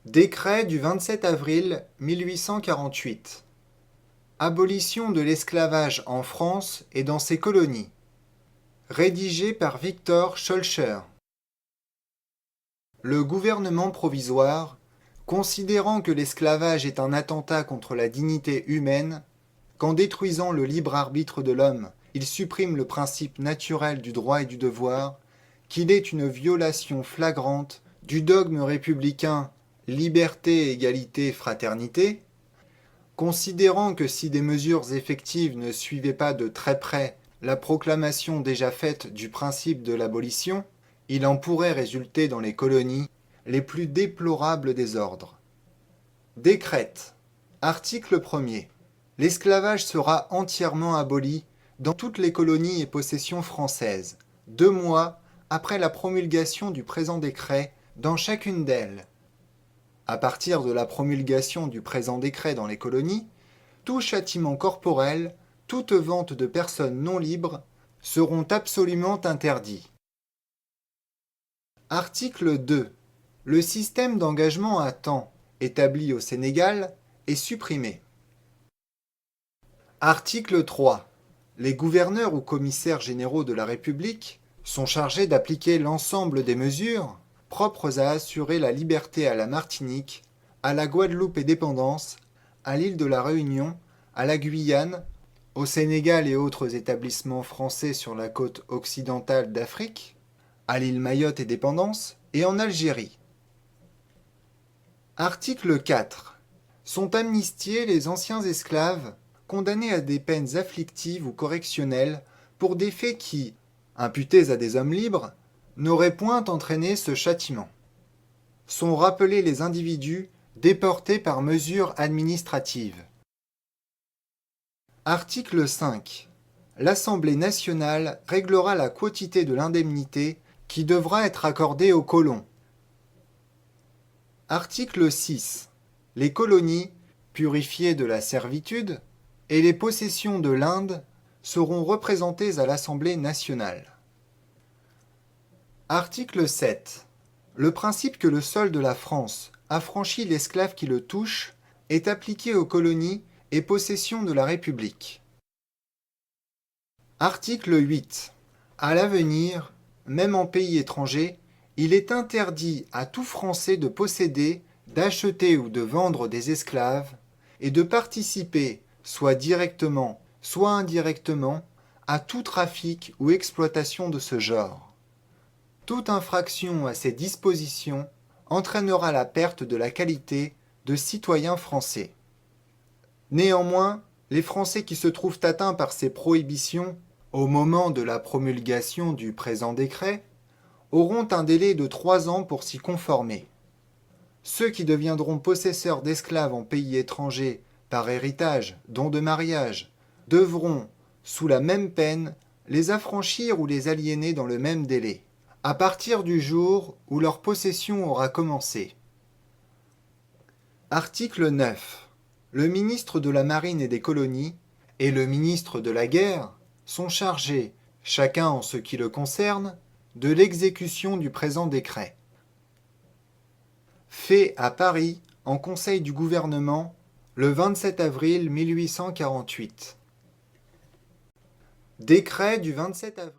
Décret du 27 avril 1848. Abolition de l'esclavage en France et dans ses colonies. Rédigé par Victor Schœlcher. Le gouvernement provisoire, considérant que l'esclavage est un attentat contre la dignité humaine, qu'en détruisant le libre arbitre de l'homme, il supprime le principe naturel du droit et du devoir, qu'il est une violation flagrante du dogme républicain liberté, égalité, fraternité, considérant que si des mesures effectives ne suivaient pas de très près la proclamation déjà faite du principe de l'abolition, il en pourrait résulter dans les colonies les plus déplorables désordres. Décrète. Article 1er. L'esclavage sera entièrement aboli dans toutes les colonies et possessions françaises, 2 mois après la promulgation du présent décret dans chacune d'elles. À partir de la promulgation du présent décret dans les colonies, tout châtiment corporel, toute vente de personnes non libres seront absolument interdits. Article 2. Le système d'engagement à temps établi au Sénégal est supprimé. Article 3. Les gouverneurs ou commissaires généraux de la République sont chargés d'appliquer l'ensemble des mesures propres à assurer la liberté à la Martinique, à la Guadeloupe et dépendance, à l'île de la Réunion, à la Guyane, au Sénégal et autres établissements français sur la côte occidentale d'Afrique, à l'île Mayotte et dépendance, et en Algérie. Article 4. Sont amnistiés les anciens esclaves condamnés à des peines afflictives ou correctionnelles pour des faits qui, imputés à des hommes libres, n'auraient point entraîné ce châtiment. Sont rappelés les individus déportés par mesure administrative. Article 5. L'Assemblée nationale réglera la quotité de l'indemnité qui devra être accordée aux colons. Article 6. Les colonies, purifiées de la servitude, et les possessions de l'Inde seront représentées à l'Assemblée nationale. Article 7. Le principe que le sol de la France affranchit l'esclave qui le touche est appliqué aux colonies et possessions de la République. Article 8. À l'avenir, même en pays étranger, il est interdit à tout Français de posséder, d'acheter ou de vendre des esclaves et de participer, soit directement, soit indirectement, à tout trafic ou exploitation de ce genre. Toute infraction à ces dispositions entraînera la perte de la qualité de citoyens français. Néanmoins, les Français qui se trouvent atteints par ces prohibitions au moment de la promulgation du présent décret auront un délai de 3 ans pour s'y conformer. Ceux qui deviendront possesseurs d'esclaves en pays étranger par héritage, don de mariage, devront, sous la même peine, les affranchir ou les aliéner dans le même délai, à partir du jour où leur possession aura commencé. Article 9. Le ministre de la Marine et des Colonies et le ministre de la Guerre sont chargés, chacun en ce qui le concerne, de l'exécution du présent décret. Fait à Paris, en Conseil du gouvernement, le 27 avril 1848. Décret du 27 avril.